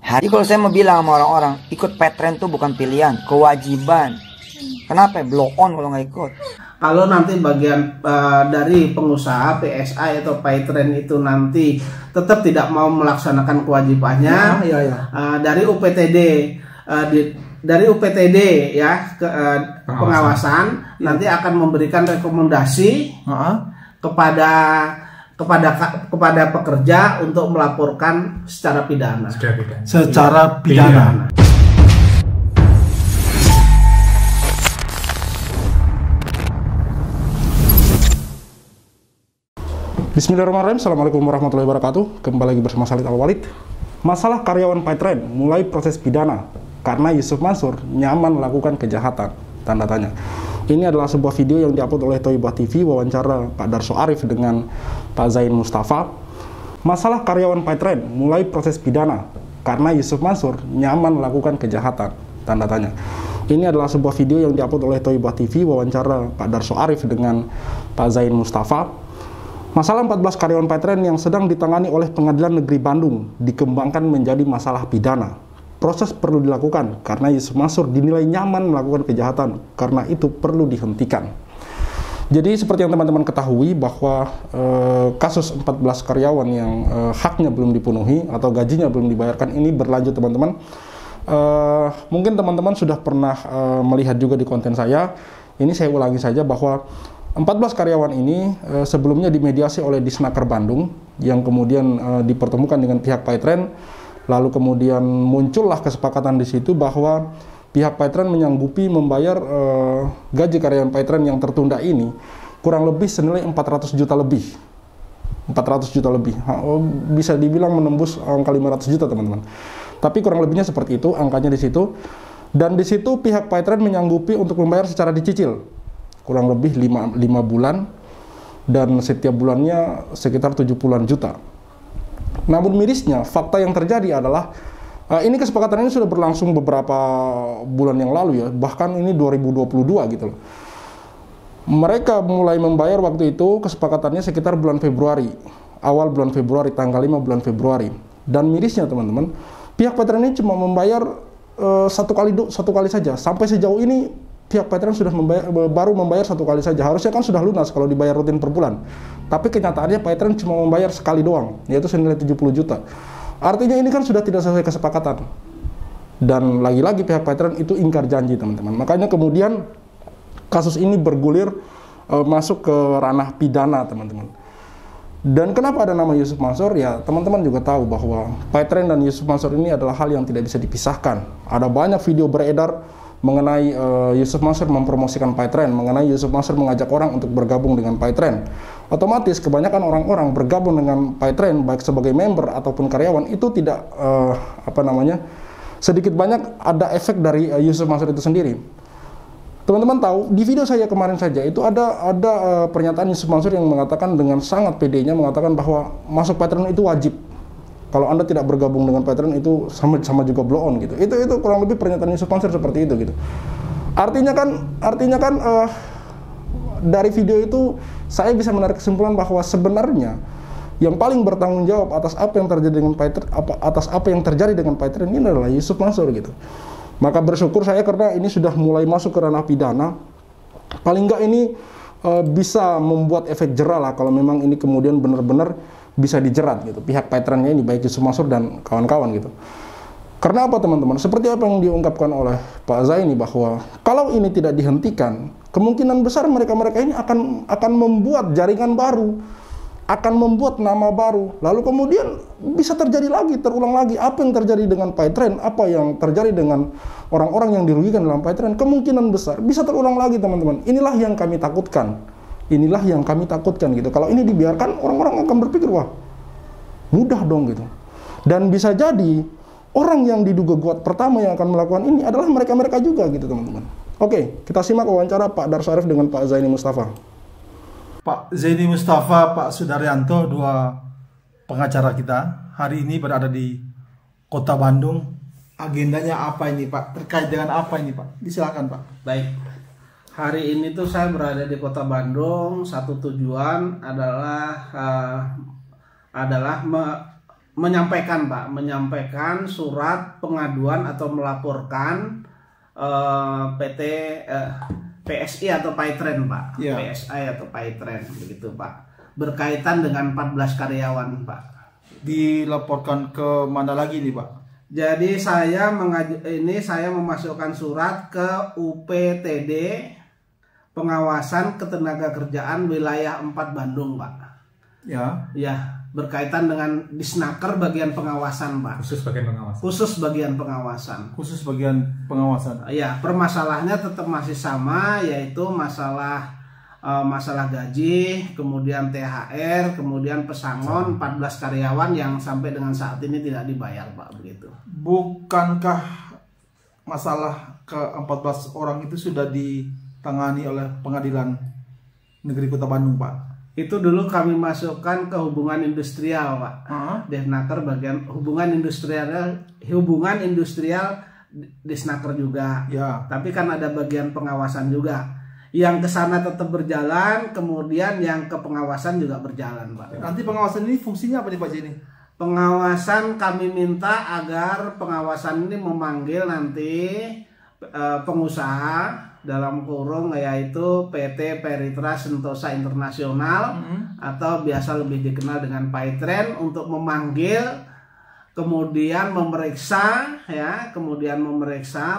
Jadi kalau saya mau bilang sama orang-orang, ikut Paytrend tuh bukan pilihan, kewajiban. Kenapa? Blow on kalau nggak ikut. Kalau nanti bagian dari pengusaha PSI atau Paytrend itu nanti tetap tidak mau melaksanakan kewajibannya, dari UPTD dari UPTD ya pengawasan nanti akan memberikan rekomendasi kepada pekerja untuk melaporkan secara pidana. Secara pidana. Bismillahirrahmanirrahim. Assalamualaikum warahmatullahi wabarakatuh. Kembali lagi bersama Salid Al-Walid. Masalah karyawan Paytrend mulai proses pidana karena Yusuf Mansur nyaman melakukan kejahatan. Tanda tanya. Ini adalah sebuah video yang diupload oleh Thoibah TV, wawancara Pak Darso Arif dengan Pak Zain Mustafa. Masalah karyawan Paytrend mulai proses pidana karena Yusuf Mansur nyaman melakukan kejahatan. Tanda tanya. Ini adalah sebuah video yang diupload oleh Thoibah TV, wawancara Pak Darso Arif dengan Pak Zain Mustafa. Masalah 14 karyawan Paytrend yang sedang ditangani oleh Pengadilan Negeri Bandung dikembangkan menjadi masalah pidana. Proses perlu dilakukan karena Yusuf Mansur dinilai nyaman melakukan kejahatan, karena itu perlu dihentikan. Jadi seperti yang teman-teman ketahui bahwa kasus 14 karyawan yang haknya belum dipenuhi atau gajinya belum dibayarkan ini berlanjut, teman-teman. Mungkin teman-teman sudah pernah melihat juga di konten saya. Ini saya ulangi saja bahwa 14 karyawan ini sebelumnya dimediasi oleh Disnaker Bandung yang kemudian dipertemukan dengan pihak Paytrend, lalu kemudian muncullah kesepakatan di situ bahwa pihak Paytrend menyanggupi membayar gaji karyawan Paytrend yang tertunda ini kurang lebih senilai 400 juta lebih. 400 juta lebih. Bisa dibilang menembus angka 500 juta, teman-teman. Tapi kurang lebihnya seperti itu angkanya di situ. Dan di situ pihak Paytrend menyanggupi untuk membayar secara dicicil. Kurang lebih 5 bulan, dan setiap bulannya sekitar 70-an juta. Namun mirisnya, fakta yang terjadi adalah ini kesepakatan ini sudah berlangsung beberapa bulan yang lalu ya, bahkan ini 2022 gitu loh. Mereka mulai membayar waktu itu kesepakatannya sekitar bulan Februari, awal bulan Februari, tanggal 5 bulan Februari. Dan mirisnya, teman-teman, pihak Paytrend ini cuma membayar satu kali saja. Sampai sejauh ini pihak Paytrend sudah baru membayar satu kali saja. Harusnya kan sudah lunas kalau dibayar rutin per bulan. Tapi kenyataannya Paytrend cuma membayar sekali doang, yaitu senilai 70 juta. Artinya ini kan sudah tidak sesuai kesepakatan. Dan lagi-lagi pihak Paytrend itu ingkar janji, teman-teman. Makanya kemudian kasus ini bergulir masuk ke ranah pidana, teman-teman. Dan kenapa ada nama Yusuf Mansur? Ya, teman-teman juga tahu bahwa Paytrend dan Yusuf Mansur ini adalah hal yang tidak bisa dipisahkan. Ada banyak video beredar mengenai Yusuf Mansur mempromosikan Paytrend, mengenai Yusuf Mansur mengajak orang untuk bergabung dengan Paytrend. Otomatis kebanyakan orang-orang bergabung dengan Paytrend baik sebagai member ataupun karyawan itu tidak sedikit banyak ada efek dari Yusuf Mansur itu sendiri. Teman-teman tahu di video saya kemarin saja itu ada pernyataan Yusuf Mansur yang mengatakan dengan sangat pedenya mengatakan bahwa masuk Paytrend itu wajib. Kalau Anda tidak bergabung dengan Paytrend itu sama juga blow on gitu. Itu kurang lebih pernyataan Yusuf Mansur seperti itu gitu. Artinya kan dari video itu saya bisa menarik kesimpulan bahwa sebenarnya yang paling bertanggung jawab atas apa yang terjadi dengan Paytrend ini adalah Yusuf Mansur gitu. Maka bersyukur saya karena ini sudah mulai masuk ke ranah pidana. Paling enggak ini bisa membuat efek jera lah kalau memang ini kemudian benar-benar bisa dijerat gitu pihak Paytrendnya ini, baik Yusuf Mansur dan kawan-kawan gitu. Karena apa, teman-teman? Seperti apa yang diungkapkan oleh Pak Zaini bahwa kalau ini tidak dihentikan, kemungkinan besar mereka ini akan membuat jaringan baru, akan membuat nama baru, lalu kemudian bisa terjadi lagi, terulang lagi apa yang terjadi dengan Paytrend, apa yang terjadi dengan orang-orang yang dirugikan dalam Paytrend, kemungkinan besar bisa terulang lagi, teman-teman. Inilah yang kami takutkan. Inilah yang kami takutkan gitu. Kalau ini dibiarkan, orang-orang akan berpikir, wah, mudah dong gitu. Dan bisa jadi orang yang diduga kuat pertama yang akan melakukan ini adalah mereka-mereka juga gitu, teman-teman. Oke, kita simak wawancara Pak Darso Arif dengan Pak Zaini Mustafa. Pak Zaini Mustafa, Pak Sudaryanto, dua pengacara kita hari ini berada di Kota Bandung. Agendanya apa ini, Pak? Terkait dengan apa ini, Pak? Disilakan, Pak. Baik. Hari ini tuh saya berada di Kota Bandung. Satu tujuan adalah menyampaikan Pak, menyampaikan surat pengaduan atau melaporkan PT PSI atau Paitren Pak, Ya. PSI atau Paitren begitu Pak, berkaitan dengan 14 karyawan Pak. Dilaporkan ke mana lagi nih Pak? Jadi saya memasukkan surat ke UPTD Pengawasan Ketenagakerjaan Wilayah 4 Bandung Pak. Ya. Ya, berkaitan dengan Disnaker bagian pengawasan Pak. Khusus bagian pengawasan. Khusus bagian pengawasan. Khusus bagian pengawasan. Ya, permasalahannya tetap masih sama, yaitu masalah gaji, kemudian THR, kemudian pesangon 14 karyawan yang sampai dengan saat ini tidak dibayar Pak, begitu. Bukankah masalah ke-14 orang itu sudah ditangani oleh Pengadilan Negeri Kota Bandung Pak? Itu dulu kami masukkan ke hubungan industrial Pak. Disnaker bagian hubungan industrial Disnaker juga. Ya. Tapi kan ada bagian pengawasan juga. Yang ke sana tetap berjalan, kemudian yang ke pengawasan juga berjalan, Pak. Nanti pengawasan ini fungsinya apa nih Pak Jenny? Pengawasan kami minta agar pengawasan ini memanggil nanti pengusaha dalam kurung yaitu PT Peritra Sentosa Internasional atau biasa lebih dikenal dengan Paitren untuk memanggil kemudian memeriksa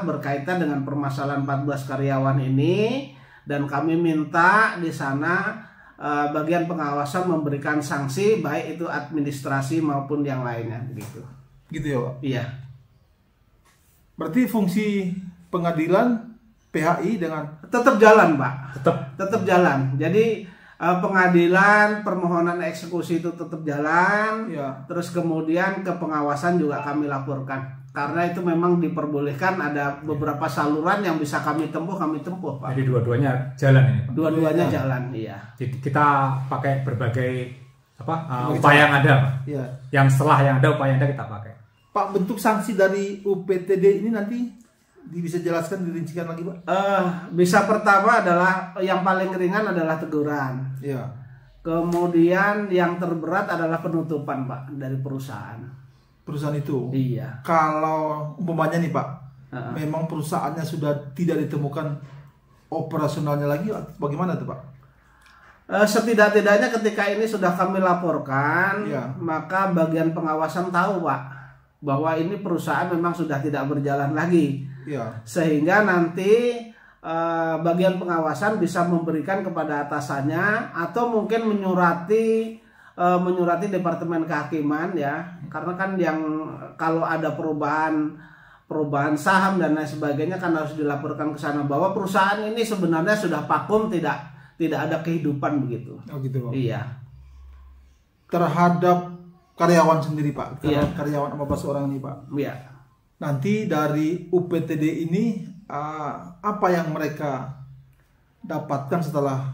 berkaitan dengan permasalahan 14 karyawan ini. Dan kami minta di sana bagian pengawasan memberikan sanksi baik itu administrasi maupun yang lainnya begitu. Gitu ya Pak? Iya. Berarti fungsi pengadilan PHI dengan Tetap jalan Pak. Tetap Jalan. Jadi pengadilan permohonan eksekusi itu tetap jalan. Ya. Terus kemudian ke pengawasan juga kami laporkan. Karena itu memang diperbolehkan, ada beberapa saluran yang bisa kami tempuh Pak. Jadi dua-duanya jalan ini Pak. Dua-duanya jalan, iya. Jadi kita pakai berbagai upaya yang ada Pak. ya. Yang setelah yang ada upaya yang ada kita pakai. Pak, bentuk sanksi dari UPTD ini nanti bisa jelaskan, dirincikan lagi Pak? Bisa pertama adalah yang paling ringan adalah teguran. Ya. Kemudian yang terberat adalah penutupan Pak dari perusahaan. Perusahaan itu. Iya. Kalau umpamanya nih Pak, memang perusahaannya sudah tidak ditemukan operasionalnya lagi, bagaimana tuh Pak? Setidak-tidaknya ketika ini sudah kami laporkan, Ya. maka bagian pengawasan tahu Pak bahwa ini perusahaan memang sudah tidak berjalan lagi. Ya. Sehingga nanti bagian pengawasan bisa memberikan kepada atasannya atau mungkin menyurati Departemen Kehakiman ya, karena kan yang kalau ada perubahan saham dan lain sebagainya kan harus dilaporkan ke sana bahwa perusahaan ini sebenarnya sudah vakum, tidak ada kehidupan begitu. Oh gitu Pak. Iya. Terhadap karyawan sendiri Pak, Iya. karyawan 14 orang ini Pak. Iya. Nanti dari UPTD ini apa yang mereka dapatkan setelah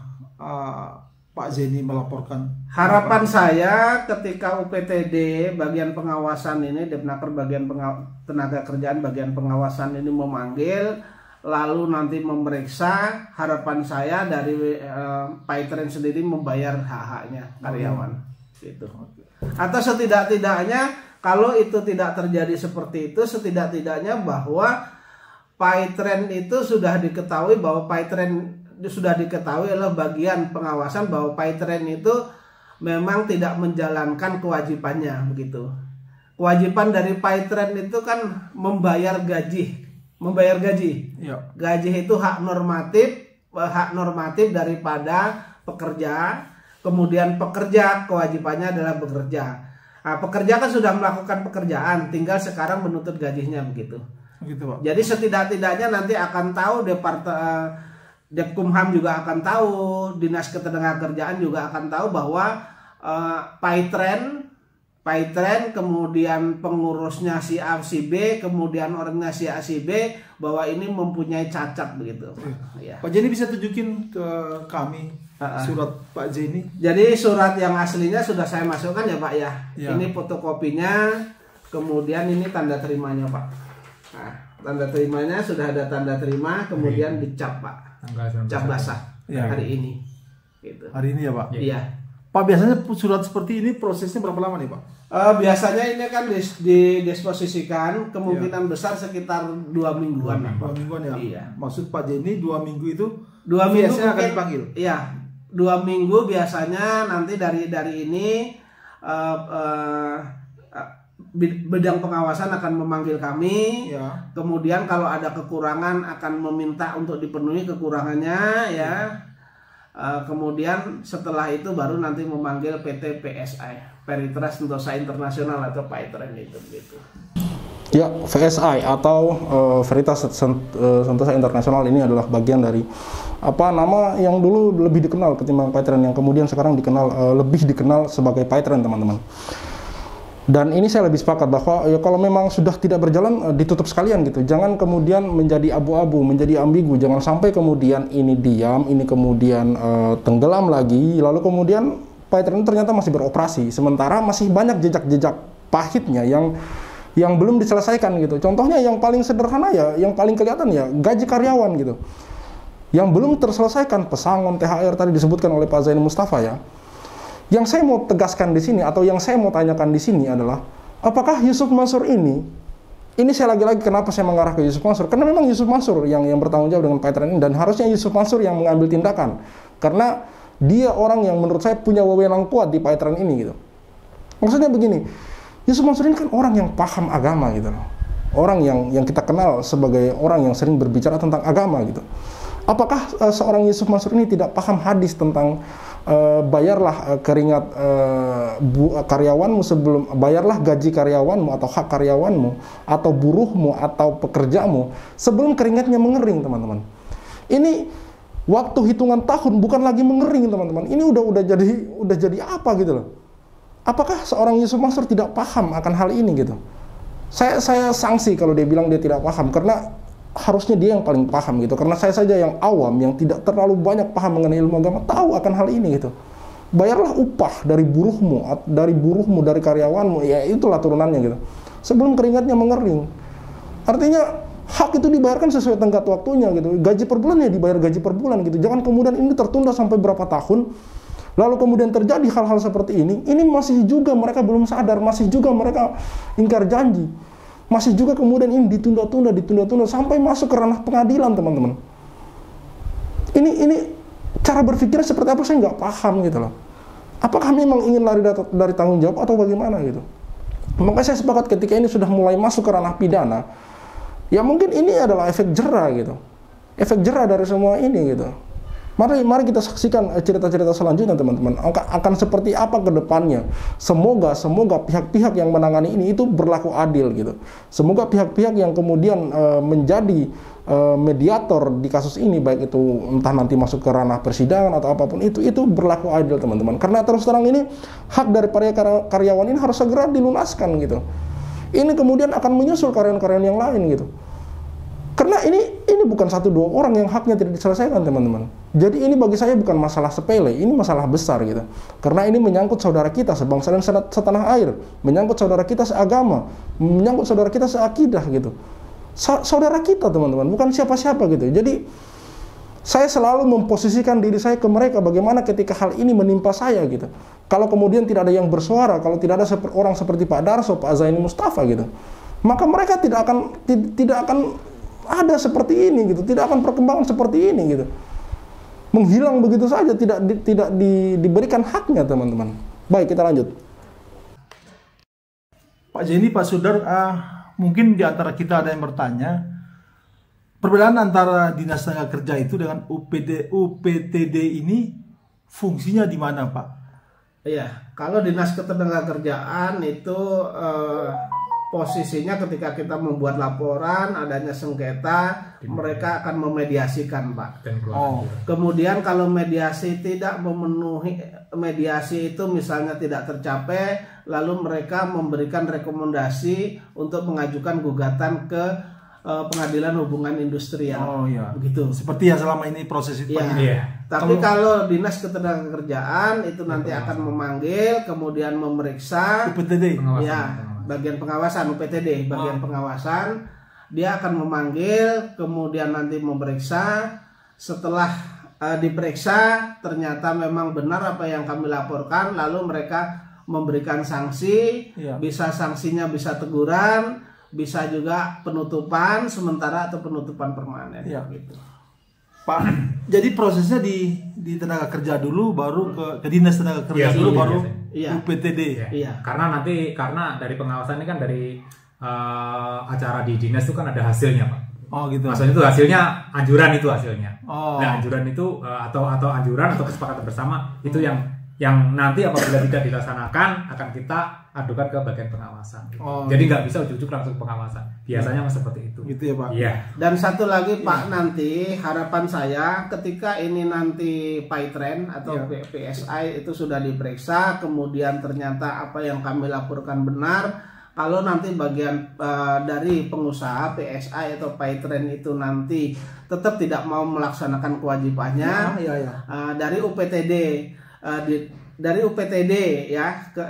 Pak Zeni melaporkan? Harapan saya ketika UPTD bagian pengawasan ini, Depnaker bagian tenaga kerjaan bagian pengawasan ini memanggil lalu nanti memeriksa, harapan saya dari Paitren sendiri membayar hak-haknya karyawan gitu. Atau setidak-tidaknya kalau itu tidak terjadi seperti itu, setidak-tidaknya bahwa Paitren itu sudah diketahui bahwa Paitren sudah diketahui oleh bagian pengawasan bahwa Paitren itu memang tidak menjalankan kewajibannya begitu. Kewajiban dari Paitren itu kan membayar gaji. Ya. Gaji itu hak normatif daripada pekerja. Kemudian pekerja kewajibannya adalah bekerja. Nah, pekerja kan sudah melakukan pekerjaan, tinggal sekarang menuntut gajinya begitu. Gitu Pak. Jadi setidak-tidaknya nanti akan tahu Depkumham juga akan tahu, Dinas Ketenagakerjaan juga akan tahu bahwa Paitren, kemudian pengurusnya si A si B, kemudian orangnya si A si B, bahwa ini mempunyai cacat begitu. Ya. Pak Zeni bisa tunjukin ke kami surat Pak Zeni. Jadi surat yang aslinya sudah saya masukkan ya Pak ya. Ya. Ini fotokopinya, kemudian ini tanda terimanya Pak. Nah, tanda terimanya sudah ada tanda terima, kemudian dicap Pak. Tanggal 19. Cap basah Ya. hari ini. Gitu. Hari ini ya Pak. Iya. Pak, biasanya surat seperti ini prosesnya berapa lama nih Pak? Biasanya ini kan didisposisikan kemungkinan besar sekitar 2 mingguan. 2 mingguan ya? Iya. Maksud Pak Jenny 2 minggu itu 2 minggu biasanya akan mungkin, dipanggil? Iya, 2 minggu biasanya nanti dari ini bidang pengawasan akan memanggil kami. Ya. Kemudian kalau ada kekurangan akan meminta untuk dipenuhi kekurangannya ya. Kemudian setelah itu baru nanti memanggil PT PSI, Peritres Sentosa Internasional atau Paitren itu gitu. Ya, VSI atau Veritas Sentosa Internasional ini adalah bagian dari nama yang dulu lebih dikenal ketimbang Paitren, yang kemudian sekarang lebih dikenal sebagai Paitren, teman-teman. Dan ini saya lebih sepakat bahwa ya kalau memang sudah tidak berjalan ditutup sekalian gitu. Jangan kemudian menjadi abu-abu, menjadi ambigu. Jangan sampai kemudian ini diam, ini kemudian tenggelam lagi, lalu kemudian Paitren ternyata masih beroperasi. Sementara masih banyak jejak-jejak pahitnya yang belum diselesaikan gitu. Contohnya yang paling sederhana ya, yang paling kelihatan ya gaji karyawan gitu. Yang belum terselesaikan, pesangon, THR tadi disebutkan oleh Pak Zaini Mustafa ya. Yang saya mau tegaskan di sini atau yang saya mau tanyakan di sini adalah apakah Yusuf Mansur ini saya lagi-lagi kenapa saya mengarah ke Yusuf Mansur? Karena memang Yusuf Mansur yang bertanggung jawab dengan Paitren ini, dan harusnya Yusuf Mansur yang mengambil tindakan. Karena dia orang yang menurut saya punya wewenang kuat di Paitren ini gitu. Maksudnya begini, Yusuf Mansur ini kan orang yang paham agama gitu loh. Orang yang kita kenal sebagai orang yang sering berbicara tentang agama gitu. Apakah seorang Yusuf Mansur ini tidak paham hadis tentang bayarlah keringat karyawanmu sebelum, bayarlah gaji karyawanmu atau hak karyawanmu atau buruhmu atau pekerjamu sebelum keringatnya mengering, teman-teman. Ini waktu hitungan tahun bukan lagi mengering, teman-teman. Ini udah jadi apa gitu loh. Apakah seorang Yusuf Mansur tidak paham akan hal ini gitu? Saya sanksi kalau dia bilang dia tidak paham, karena harusnya dia yang paling paham gitu. Karena saya saja yang awam, yang tidak terlalu banyak paham mengenai ilmu agama, tahu akan hal ini gitu. Bayarlah upah dari buruhmu, dari karyawanmu, ya itulah turunannya gitu, sebelum keringatnya mengering. Artinya hak itu dibayarkan sesuai tenggat waktunya gitu. Gaji per bulan ya dibayar gaji per bulan gitu. Jangan kemudian ini tertunda sampai berapa tahun, lalu kemudian terjadi hal-hal seperti ini masih juga mereka belum sadar, masih juga mereka ingkar janji. Masih juga kemudian ini ditunda-tunda sampai masuk ke ranah pengadilan, teman-teman. Ini cara berpikirnya seperti apa, saya nggak paham gitu loh. Apakah memang ingin lari dari tanggung jawab atau bagaimana gitu? Makanya saya sepakat ketika ini sudah mulai masuk ke ranah pidana, ya mungkin ini adalah efek jera gitu. Efek jera dari semua ini gitu. Mari kita saksikan cerita-cerita selanjutnya, teman-teman. Akan seperti apa ke depannya. Semoga pihak-pihak yang menangani ini itu berlaku adil gitu. Semoga pihak-pihak yang kemudian menjadi mediator di kasus ini, baik itu entah nanti masuk ke ranah persidangan atau apapun itu berlaku adil, teman-teman. Karena terus terang ini hak dari para karyawan ini harus segera dilunaskan gitu. Ini kemudian akan menyusul karyawan-karyawan yang lain gitu. Karena ini bukan 1-2 orang yang haknya tidak diselesaikan, teman-teman. Jadi ini bagi saya bukan masalah sepele, ini masalah besar gitu. Karena ini menyangkut saudara kita sebangsa dan setanah air, menyangkut saudara kita seagama, menyangkut saudara kita seakidah gitu. Saudara kita, teman-teman, bukan siapa-siapa gitu. Jadi saya selalu memposisikan diri saya ke mereka bagaimana ketika hal ini menimpa saya gitu. Kalau kemudian tidak ada yang bersuara, kalau tidak ada orang seperti Pak Darso, Pak Zaini Mustafa gitu, maka mereka tidak akan ada seperti ini gitu, tidak akan perkembangan seperti ini gitu, menghilang begitu saja, tidak diberikan haknya, teman-teman. Baik, kita lanjut. Pak Jenny, Pak Sudar, mungkin di antara kita ada yang bertanya, perbedaan antara Dinas Tenaga Kerja itu dengan UPTD ini fungsinya di mana, Pak? Iya, kalau Dinas Ketenagakerjaan itu posisinya ketika kita membuat laporan adanya sengketa, mereka akan memediasikan, Pak. Kemudian kalau mediasi tidak memenuhi, mediasi itu misalnya tidak tercapai, lalu mereka memberikan rekomendasi untuk mengajukan gugatan ke pengadilan hubungan industrial. Oh iya, begitu. Seperti yang selama ini proses itu. Iya. Tapi kalau Dinas Ketenagakerjaan itu nanti akan memanggil, kemudian memeriksa. UPTD. Ya, bagian pengawasan, UPTD, bagian pengawasan, dia akan memanggil, kemudian nanti memeriksa. Setelah diperiksa, ternyata memang benar apa yang kami laporkan, lalu mereka memberikan sanksi, Iya. bisa sanksinya bisa teguran, bisa juga penutupan sementara atau penutupan permanen. Iya. Gitu. Pak, jadi prosesnya di tenaga kerja dulu, baru ke dinas tenaga kerja Iya, dulu, iya, baru iya. UPTD. Ya. Iya. Karena dari pengawasan ini kan dari acara di dinas itu kan ada hasilnya, Pak. Oh gitu. Maksudnya itu hasilnya anjuran itu hasilnya. Oh. Nah, anjuran itu atau anjuran atau kesepakatan bersama itu yang nanti apabila tidak dilaksanakan akan kita adukan ke bagian pengawasan. Oh. Jadi nggak bisa ujuk-ujuk langsung pengawasan. Biasanya seperti itu. Gitu ya Pak. Iya. Dan satu lagi Pak, nanti harapan saya ketika ini nanti PyTrend atau PSI itu sudah diperiksa, kemudian ternyata apa yang kami laporkan benar, kalau nanti bagian dari pengusaha PSI atau PyTrend itu nanti tetap tidak mau melaksanakan kewajibannya, dari UPTD dari UPTD ya ke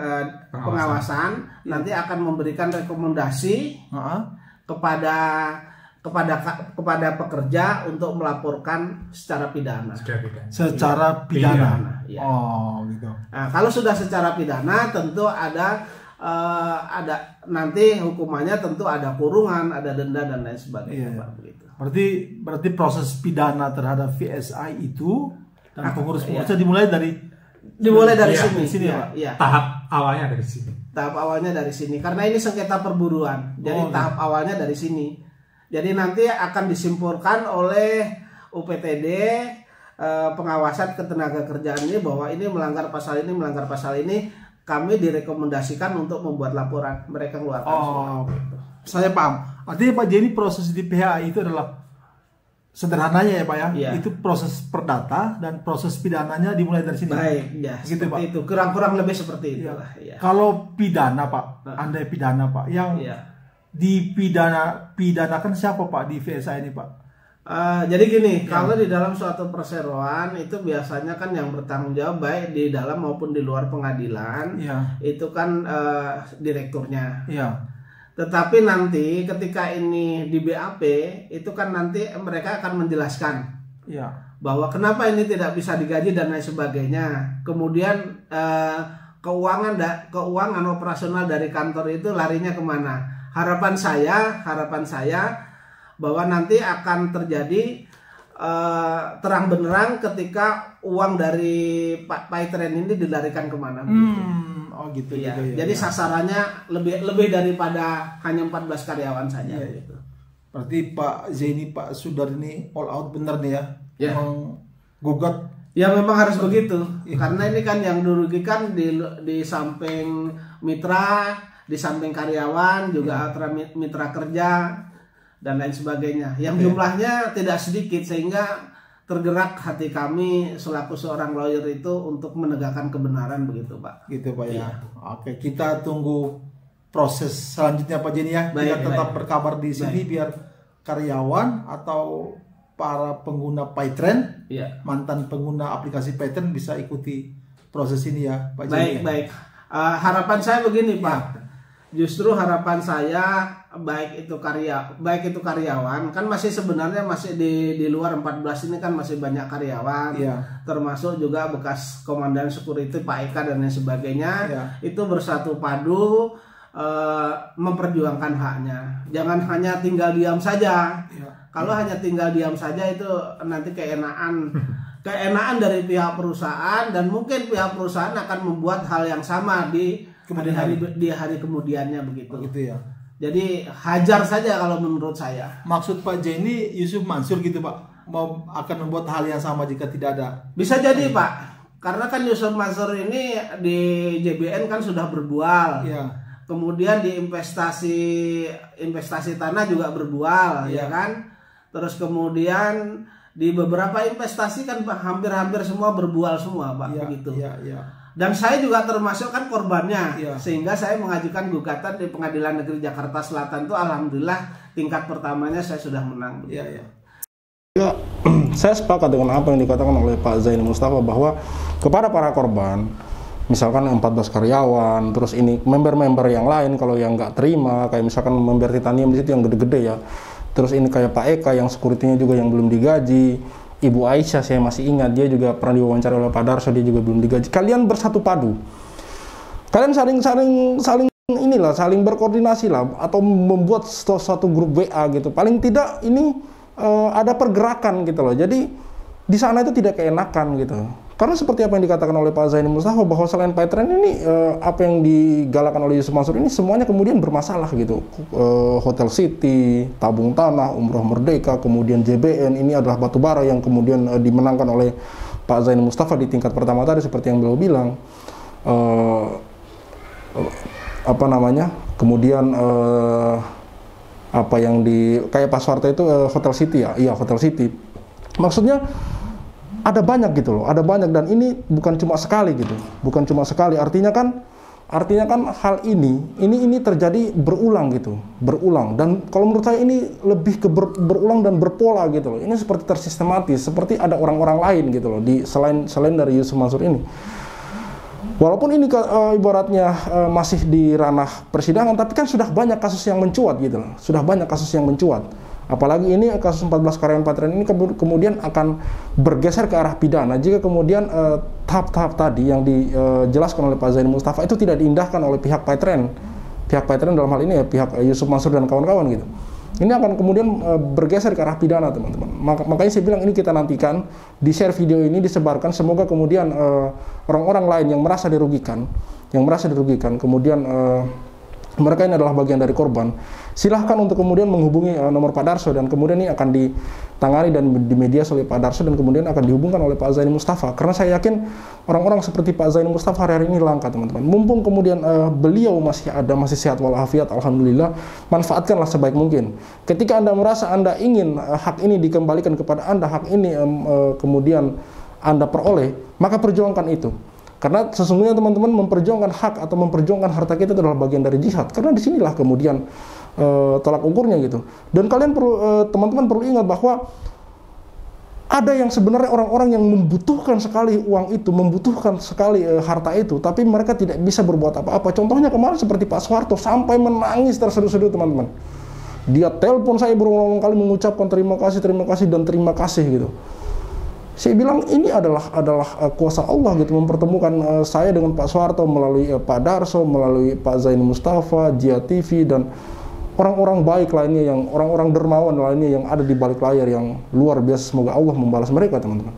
pengawasan nanti akan memberikan rekomendasi kepada pekerja untuk melaporkan secara pidana. Secara pidana. Ya. Oh gitu. Nah, kalau sudah secara pidana tentu ada nanti hukumannya tentu ada kurungan, ada denda dan lain sebagainya. Iya. Pak, begitu. Berarti proses pidana terhadap VSI itu dan pengurus-pengurusnya dimulai dari Iya, sini ya, Pak? Iya. Tahap awalnya dari sini. Tahap awalnya dari sini karena ini sengketa perburuan. Jadi tahap awalnya dari sini. Jadi nanti akan disimpulkan oleh UPTD pengawasan ketenaga kerjaan ini bahwa ini melanggar pasal ini, kami direkomendasikan untuk membuat laporan, mereka keluarkan semua. Saya paham. Artinya Pak Jenny proses di PHI itu adalah sederhananya ya Pak ya, Iya. itu proses perdata dan proses pidananya dimulai dari sini. Baik, ya Gitu, seperti Pak. itu. Kurang-kurang lebih seperti itu Iya. lah. Ya. Kalau pidana Pak, andai pidana Pak, yang Iya. pidanakan siapa Pak di VSI ini Pak? Jadi gini, kalau di dalam suatu perseroan itu biasanya kan yang bertanggung jawab baik di dalam maupun di luar pengadilan, Iya. itu kan direkturnya. Iya. Tetapi nanti ketika ini di BAP itu kan nanti mereka akan menjelaskan Iya. bahwa kenapa ini tidak bisa digaji dan lain sebagainya. Kemudian keuangan operasional dari kantor itu larinya kemana? Harapan saya bahwa nanti akan terjadi terang benderang ketika uang dari PyTrend ini dilarikan kemana. Oh gitu Iya. juga ya. Jadi sasarannya lebih daripada hanya 14 karyawan saja. Iya. Gitu. Berarti Pak Zeni, Pak Sudar ini all out bener nih ya, Ya. menggugat. Ya memang harus begitu. Karena ini kan yang dirugikan di samping mitra, di samping karyawan juga mitra kerja dan lain sebagainya. Yang jumlahnya tidak sedikit sehingga tergerak hati kami selaku seorang lawyer itu untuk menegakkan kebenaran begitu Pak. Gitu Pak ya. Oke, kita tunggu proses selanjutnya Pak Jenny ya. Baik, Biar tetap baik. berkabar di sini biar karyawan atau para pengguna PyTrend, Iya. mantan pengguna aplikasi PyTrend bisa ikuti proses ini ya Pak Jenny. Baik. Harapan saya begini Pak. Justru harapan saya baik itu karyawan kan masih sebenarnya masih di luar 14 ini kan masih banyak karyawan, Iya. termasuk juga bekas komandan security Pak Eka dan lain sebagainya. Iya. Itu bersatu padu memperjuangkan haknya. Jangan hanya tinggal diam saja. Iya. Kalau hanya tinggal diam saja itu nanti keenaan dari pihak perusahaan, dan mungkin pihak perusahaan akan membuat hal yang sama di hari kemudiannya begitu. Begitu ya. Jadi hajar saja kalau menurut saya. Maksud Pak Jenny Yusuf Mansur gitu Pak, mau akan membuat hal yang sama jika tidak ada. Bisa jadi Pak, karena kan Yusuf Mansur ini di JBN kan sudah berbual. Iya. Kemudian di investasi tanah juga berbual, Iya. ya kan? Terus kemudian di beberapa investasi kan Pak, hampir semua berbual semua Pak, Iya, begitu. Iya, iya. Dan saya juga termasuk kan korbannya, Iya. sehingga saya mengajukan gugatan di Pengadilan Negeri Jakarta Selatan itu alhamdulillah tingkat pertamanya saya sudah menang. Iya, iya. Ya, saya sepakat dengan apa yang dikatakan oleh Pak Zaini Mustafa bahwa kepada para korban, misalkan 14 karyawan, terus ini member-member yang lain kalau yang nggak terima, kayak misalkan member Titanium di situ yang gede-gede ya, terus ini kayak Pak Eka yang security-nya juga yang belum digaji, Ibu Aisyah, saya masih ingat, dia juga pernah diwawancara oleh Pak Darso, dia juga belum digaji. Kalian bersatu padu, kalian saling berkoordinasi lah, atau membuat suatu grup WA gitu. Paling tidak ini ada pergerakan gitu loh. Jadi di sana itu tidak keenakan gitu. Karena seperti apa yang dikatakan oleh Pak Zaini Mustafa, bahwa selain Paytrend ini apa yang digalakan oleh Yusuf Mansur ini semuanya kemudian bermasalah gitu. Hotel City, Tabung Tanah, Umroh Merdeka, kemudian JBN, ini adalah batubara yang kemudian dimenangkan oleh Pak Zaini Mustafa di tingkat pertama tadi seperti yang beliau bilang. Kemudian apa yang di kayak Pak Soeharto itu Hotel City ya, iya Hotel City. Maksudnya ada banyak gitu loh, ada banyak, dan ini bukan cuma sekali gitu, bukan cuma sekali. Artinya kan hal ini terjadi berulang gitu, berulang. Dan kalau menurut saya ini lebih ke berulang dan berpola gitu loh. Ini seperti tersistematis, seperti ada orang-orang lain gitu loh di selain dari Yusuf Mansur ini. Walaupun ini ibaratnya masih di ranah persidangan, tapi kan sudah banyak kasus yang mencuat gitu loh. Sudah banyak kasus yang mencuat. Apalagi ini kasus 14 karyawan Paytrend ini kemudian akan bergeser ke arah pidana jika kemudian tahap-tahap tadi yang dijelaskan oleh Pak Zaini Mustafa itu tidak diindahkan oleh pihak Paytrend. Pihak Paytrend dalam hal ini ya pihak Yusuf Mansur dan kawan-kawan gitu. Ini akan kemudian bergeser ke arah pidana, teman-teman. Makanya saya bilang ini kita nantikan, di-share video ini, disebarkan, semoga kemudian orang-orang lain yang merasa dirugikan, kemudian mereka ini adalah bagian dari korban, silahkan untuk kemudian menghubungi nomor Pak Darso, dan kemudian ini akan ditangani dan dimediasi oleh Pak Darso, dan kemudian akan dihubungkan oleh Pak Zaini Mustafa. Karena saya yakin orang-orang seperti Pak Zaini Mustafa hari ini langka, teman-teman. Mumpung kemudian beliau masih ada, masih sehat walafiat, alhamdulillah, manfaatkanlah sebaik mungkin. Ketika Anda merasa Anda ingin hak ini dikembalikan kepada Anda, hak ini kemudian Anda peroleh, maka perjuangkan itu. Karena sesungguhnya teman-teman, memperjuangkan hak atau memperjuangkan harta kita itu adalah bagian dari jihad. Karena disinilah kemudian tolak ukurnya gitu. Dan kalian perlu, teman-teman perlu ingat bahwa ada yang sebenarnya orang-orang yang membutuhkan sekali uang itu, membutuhkan sekali harta itu, tapi mereka tidak bisa berbuat apa-apa. Contohnya kemarin seperti Pak Soeharto, sampai menangis terseduh-seduh, teman-teman. Dia telepon saya berulang-ulang kali mengucapkan terima kasih dan terima kasih gitu. Saya bilang ini adalah kuasa Allah gitu, mempertemukan saya dengan Pak Soeharto melalui Pak Darso, melalui Pak Zaini Mustafa, Jia TV, dan orang-orang baik lainnya, yang orang-orang dermawan lainnya yang ada di balik layar yang luar biasa. Semoga Allah membalas mereka, teman-teman.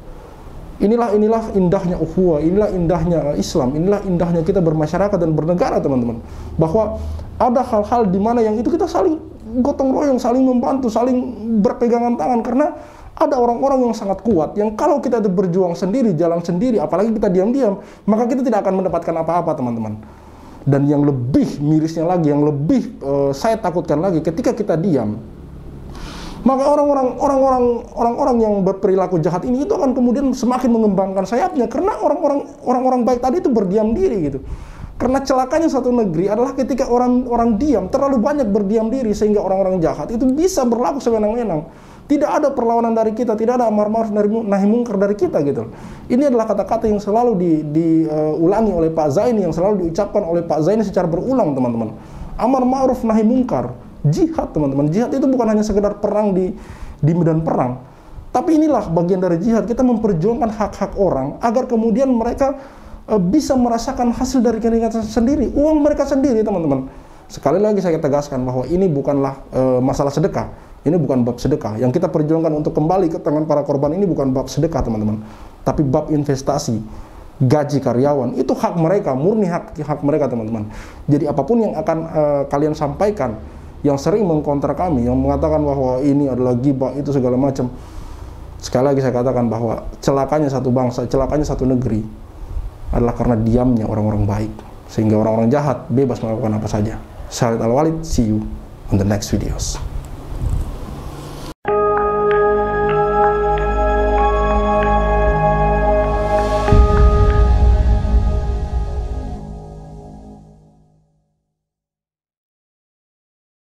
Inilah indahnya ukhuwah, inilah indahnya Islam, inilah indahnya kita bermasyarakat dan bernegara, teman-teman. Bahwa ada hal-hal di mana yang itu kita saling gotong royong, saling membantu, saling berpegangan tangan, karena ada orang-orang yang sangat kuat, yang kalau kita berjuang sendiri, jalan sendiri, apalagi kita diam-diam, maka kita tidak akan mendapatkan apa-apa, teman-teman. Dan yang lebih mirisnya lagi, yang lebih saya takutkan lagi, ketika kita diam, maka orang-orang yang berperilaku jahat ini itu akan kemudian semakin mengembangkan sayapnya, karena orang-orang baik tadi itu berdiam diri gitu. Karena celakanya satu negeri adalah ketika orang diam, terlalu banyak berdiam diri, sehingga orang-orang jahat itu bisa berlaku sewenang-wenang. Tidak ada perlawanan dari kita, tidak ada amar ma'ruf nahi munkar dari kita gitu. Ini adalah kata-kata yang selalu diulangi oleh Pak Zaini, yang selalu diucapkan oleh Pak Zaini secara berulang, teman-teman. Amar ma'ruf nahi munkar, jihad, teman-teman. Jihad itu bukan hanya sekedar perang di medan perang, tapi inilah bagian dari jihad. Kita memperjuangkan hak-hak orang agar kemudian mereka bisa merasakan hasil dari keringat sendiri, uang mereka sendiri, teman-teman. Sekali lagi saya tegaskan bahwa ini bukanlah masalah sedekah. Ini bukan bab sedekah. Yang kita perjuangkan untuk kembali ke tangan para korban ini bukan bab sedekah, teman-teman. Tapi bab investasi, gaji karyawan. Itu hak mereka, murni hak mereka, teman-teman. Jadi apapun yang akan kalian sampaikan, yang sering mengkontra kami, yang mengatakan bahwa ini adalah ghibah, itu segala macam. Sekali lagi saya katakan bahwa celakanya satu bangsa, celakanya satu negeri adalah karena diamnya orang-orang baik. Sehingga orang-orang jahat bebas melakukan apa saja. Khalid Al-Walid, see you on the next videos.